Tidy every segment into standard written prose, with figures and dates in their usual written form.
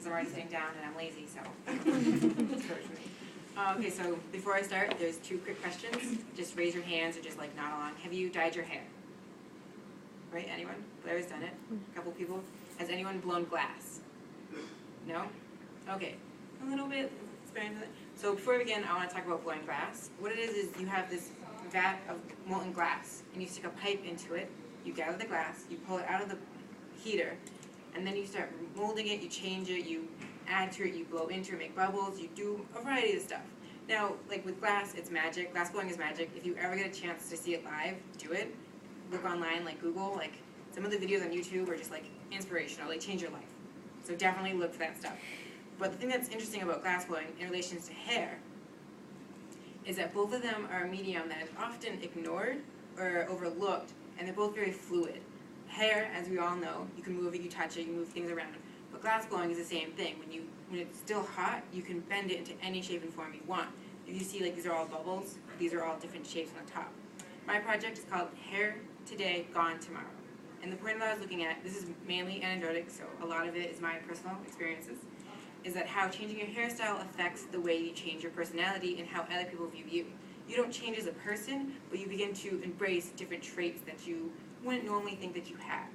I'm already sitting down and I'm lazy, so it's for me. Okay, so before I start, there's 2 quick questions. Just raise your hands or just like nod along. Have you dyed your hair? Right, anyone? Blair's done it. A couple people. Has anyone blown glass? No? Okay, a little bit experience with it. So before we begin, I want to talk about blowing glass. What it is you have this vat of molten glass, and you stick a pipe into it, you gather the glass, you pull it out of the heater, and then you start molding it, you change it, you add to it, you blow into it, make bubbles, you do a variety of stuff. Now, like with glass, it's magic. Glass blowing is magic. If you ever get a chance to see it live, do it. Look online, like Google, like some of the videos on YouTube are just like inspirational, they change your life. So definitely look for that stuff. But the thing that's interesting about glass blowing in relation to hair is that both of them are a medium that is often ignored or overlooked, and they're both very fluid. Hair, as we all know, you can move it, you touch it, you move things around. But glass blowing is the same thing. When it's still hot, you can bend it into any shape and form you want. If you see, like, these are all bubbles, these are all different shapes on the top. My project is called Hair Today, Gone Tomorrow. And the point that I was looking at, this is mainly anecdotic, so a lot of it is my personal experiences, is that how changing your hairstyle affects the way you change your personality and how other people view you. You don't change as a person, but you begin to embrace different traits that you wouldn't normally think that you had.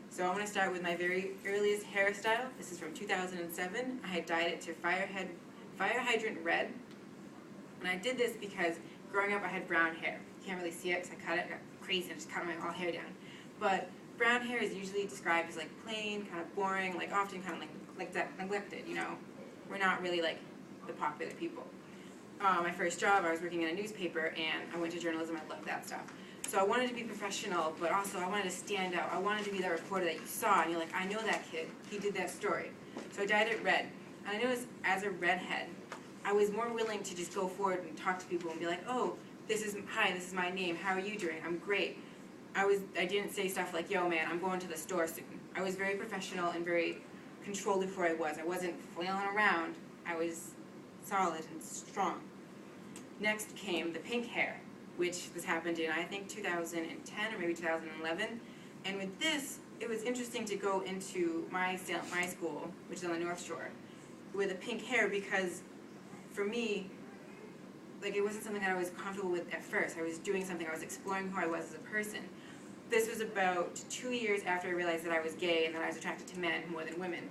So I'm going to start with my very earliest hairstyle. This is from 2007. I had dyed it to fire hydrant red. And I did this because growing up I had brown hair. You can't really see it because I cut it, I got crazy and just cut my whole hair down. But brown hair is usually described as like plain, kind of boring, like often kind of like that neglected, you know. We're not really like the popular people. My first job, I was working in a newspaper and I went to journalism. I loved that stuff. So I wanted to be professional, but also I wanted to stand out. I wanted to be that reporter that you saw and you're like, I know that kid. He did that story. So I dyed it red. And I noticed as a redhead, I was more willing to just go forward and talk to people and be like, oh, hi, this is my name. How are you doing? I'm great. I didn't say stuff like, yo, man, I'm going to the store soon. I was very professional and very controlled before I was. I wasn't flailing around. I was solid and strong. Next came the pink hair, which this happened in, I think, 2010 or maybe 2011. And with this, it was interesting to go into my school, which is on the North Shore, with a pink hair because, for me, like it wasn't something that I was comfortable with at first. I was doing something, I was exploring who I was as a person. This was about 2 years after I realized that I was gay and that I was attracted to men more than women.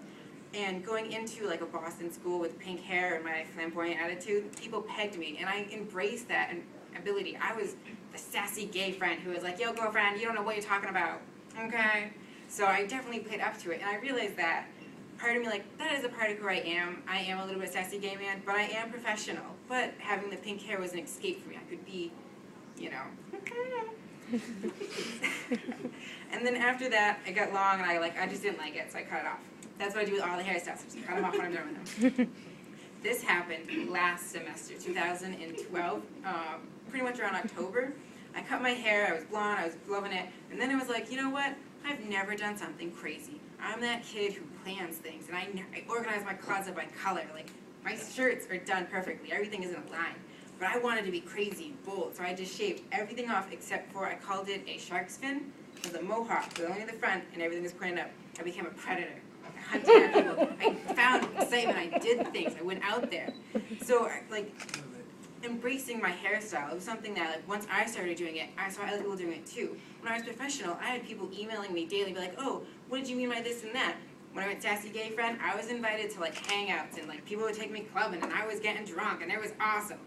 And going into like a Boston school with pink hair and my flamboyant attitude, people pegged me, and I embraced that ability. I was the sassy gay friend who was like, yo, girlfriend, you don't know what you're talking about, okay? So I definitely played up to it, and I realized that part of me, like, that is a part of who I am. I am a little bit sassy gay man, but I am professional. But having the pink hair was an escape for me. I could be, you know, and then after that, it got long, and I just didn't like it, so I cut it off. That's what I do with all the hairstyles. I just cut them off when I'm done with them. This happened last semester, 2012, pretty much around October. I cut my hair, I was blonde, I was loving it, and then I was like, you know what? I've never done something crazy. I'm that kid who plans things, and I organize my closet by color. Like, my shirts are done perfectly. Everything is in a line. But I wanted to be crazy and bold, so I just shaved everything off except for, I called it a shark's fin. It was a mohawk, with only the front, and everything was pointed up. I became a predator. I hunted people. I found excitement. I did things. I went out there. So, like, embracing my hairstyle, it was something that, like, once I started doing it, I saw other people doing it too. When I was professional, I had people emailing me daily, be like, oh, what did you mean by this and that? When I went Sassy Gay Friend, I was invited to, like, hangouts, and, like, people would take me clubbing, and I was getting drunk, and it was awesome.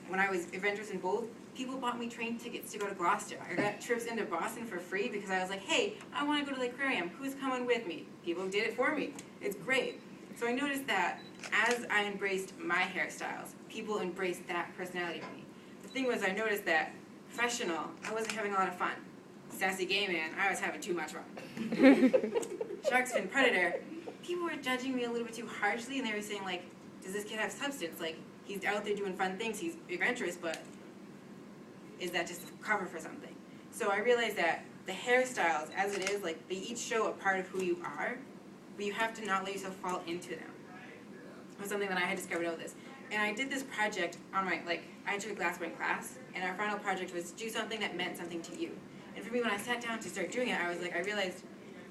When I was adventurous in both, people bought me train tickets to go to Gloucester. I got trips into Boston for free because I was like, hey, I want to go to the aquarium. Who's coming with me? People did it for me. It's great. So I noticed that as I embraced my hairstyles, people embraced that personality of me. The thing was, I noticed that professional, I wasn't having a lot of fun. Sassy gay man, I was having too much fun. Shark's fin predator, people were judging me a little bit too harshly, and they were saying, like, does this kid have substance? Like, he's out there doing fun things, he's adventurous, but is that just a cover for something? So I realized that the hairstyles, as it is, like, they each show a part of who you are, but you have to not let yourself fall into them. It was something that I had discovered over this. And I did this project on my, like, I took a glassblowing class, and our final project was to do something that meant something to you. And for me, when I sat down to start doing it, I was like, I realized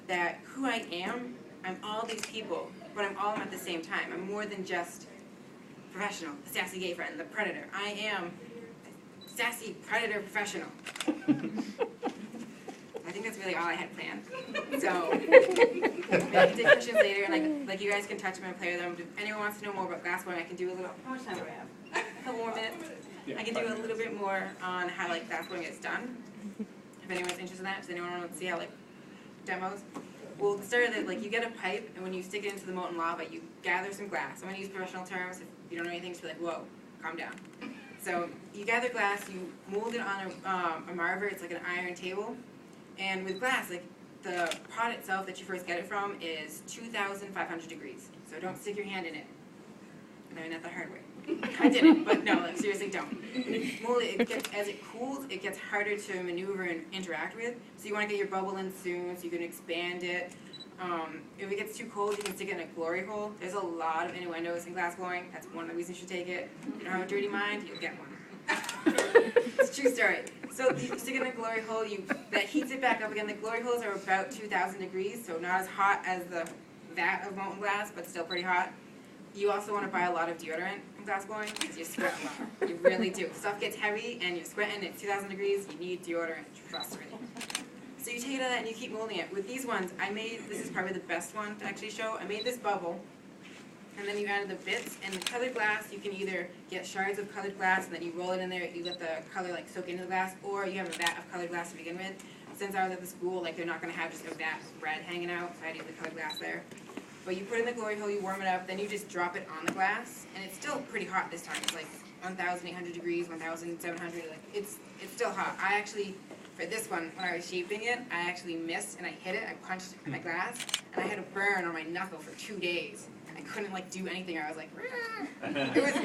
that who I am I'm all these people, but I'm all of them at the same time. I'm more than just professional, the sassy gay friend, the predator. I am a sassy predator professional. I think that's really all I had planned. So, I can take questions later, and like you guys can touch them and play with them. If anyone wants to know more about glassblowing, I can do a little. How much time do I have? A couple more minutes. I can do a little bit more on how like glassblowing is done. If anyone's interested in that, does anyone want to see how like demos? Well, the start of it, like you get a pipe, and when you stick it into the molten lava, you gather some glass. I'm going to use professional terms. If you don't know anything, just be like, whoa, calm down. So you gather glass, you mold it on a marver. It's like an iron table. And with glass, like the pot itself that you first get it from is 2,500 degrees. So don't stick your hand in it. I mean, not the hard way. I didn't, but no, like seriously, don't. Mold it, as it cools, it gets harder to maneuver and interact with. So you want to get your bubble in soon, so you can expand it. If it gets too cold, you can stick it in a glory hole. There's a lot of innuendos in glassblowing. That's one of the reasons you should take it. If you don't have a dirty mind, you'll get one. It's a true story. So you stick it in a glory hole, that heats it back up again. The glory holes are about 2,000 degrees, so not as hot as the vat of molten glass, but still pretty hot. You also want to buy a lot of deodorant in glassblowing because you sweat a lot. You really do. Stuff gets heavy and you're sweating, it's 2,000 degrees, you need deodorant, trust me. So you take it out and you keep molding it. With these ones, this is probably the best one to actually show. I made this bubble, and then you added the bits, and the colored glass, you can either get shards of colored glass and then you roll it in there, you let the color like soak into the glass, or you have a vat of colored glass to begin with. Since I was at the school, like they're not going to have just a vat of red hanging out, so I had to use the colored glass there. But you put it in the glory hole, you warm it up, then you just drop it on the glass, and it's still pretty hot this time. It's like 1,800 degrees, 1,700, like it's still hot. I actually, for this one, when I was shaping it, I actually missed and I hit it, I punched my glass, and I had a burn on my knuckle for 2 days. I couldn't like do anything, I was like, it was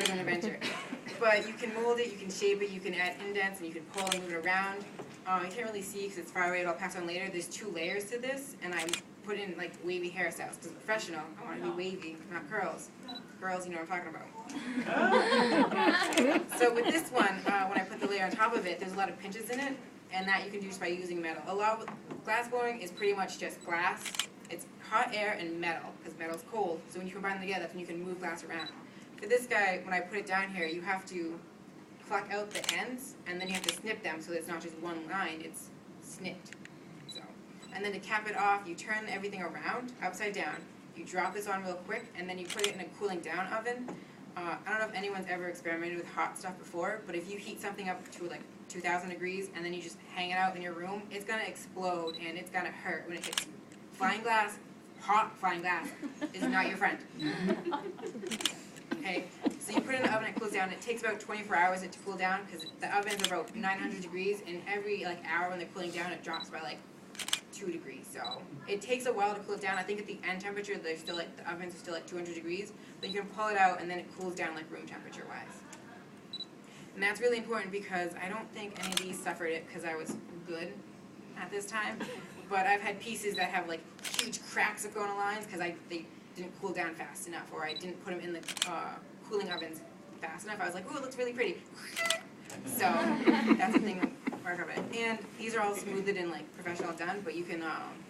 an adventure. But you can mold it, you can shape it, you can add indents, and you can pull and move it around. You can't really see because it's far away, but I'll pass on later. There's 2 layers to this, and I put in like wavy hairstyles because professional, I want to be wavy, not curls. Curls, you know what I'm talking about. So with this one, when I put the layer on top of it, there's a lot of pinches in it, and that you can do just by using metal. A lot of glassblowing is pretty much just glass. It's hot air and metal because metal's cold. So when you combine them together, that's when you can move glass around. For this guy, when I put it down here, you have to pluck out the ends, and then you have to snip them so that it's not just one line, it's snipped. And then to cap it off, you turn everything around, upside down. You drop this on real quick, and then you put it in a cooling down oven. I don't know if anyone's ever experimented with hot stuff before, but if you heat something up to like 2,000 degrees and then you just hang it out in your room, it's going to explode and it's going to hurt when it hits you. Flying glass, hot flying glass, is not your friend. Okay, so you put it in the oven, it cools down. It takes about 24 hours to cool down because the ovens are about 900 degrees, and every like hour when they're cooling down, it drops by like 2 degrees, so it takes a while to cool it down. I think at the end temperature, they're still like the ovens are still like 200 degrees, but you can pull it out and then it cools down like room temperature wise. And that's really important because I don't think any of these suffered it because I was good at this time, but I've had pieces that have like huge cracks of going lines because they didn't cool down fast enough, or I didn't put them in the cooling ovens fast enough. I was like, ooh, it looks really pretty. So that's the thing. Part of it. And these are all smoothed and like professional done, but you can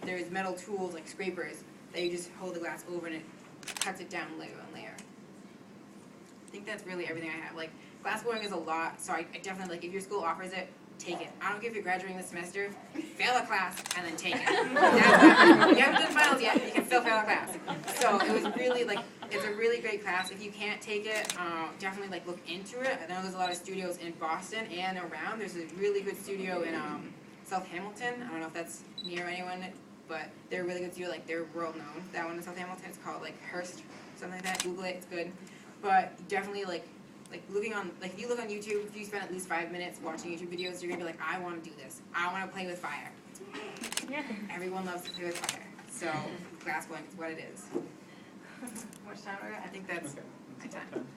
there's metal tools like scrapers that you just hold the glass over and it cuts it down layer on layer. I think that's really everything I have. Like glassblowing is a lot, so I definitely like if your school offers it, take it. I don't care if you're graduating this semester, fail a class and then take it. You haven't done finals yet, you can still fail a class. So it was really like it's a really great class. If you can't take it, definitely like look into it. I know there's a lot of studios in Boston and around. There's a really good studio in South Hamilton. I don't know if that's near anyone, but they're a really good studio. Like they're world known. That one in South Hamilton, it's called like Hearst, something like that. Google it, it's good. But definitely like looking on, like if you look on YouTube, if you spend at least 5 minutes watching YouTube videos, you're gonna be like, I want to do this. I want to play with fire. Yeah. Everyone loves to play with fire. So glassblowing is what it is. How much time do I got? I think that's my time.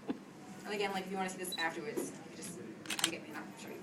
And again, like if you want to see this afterwards, just come get me and I'll show you.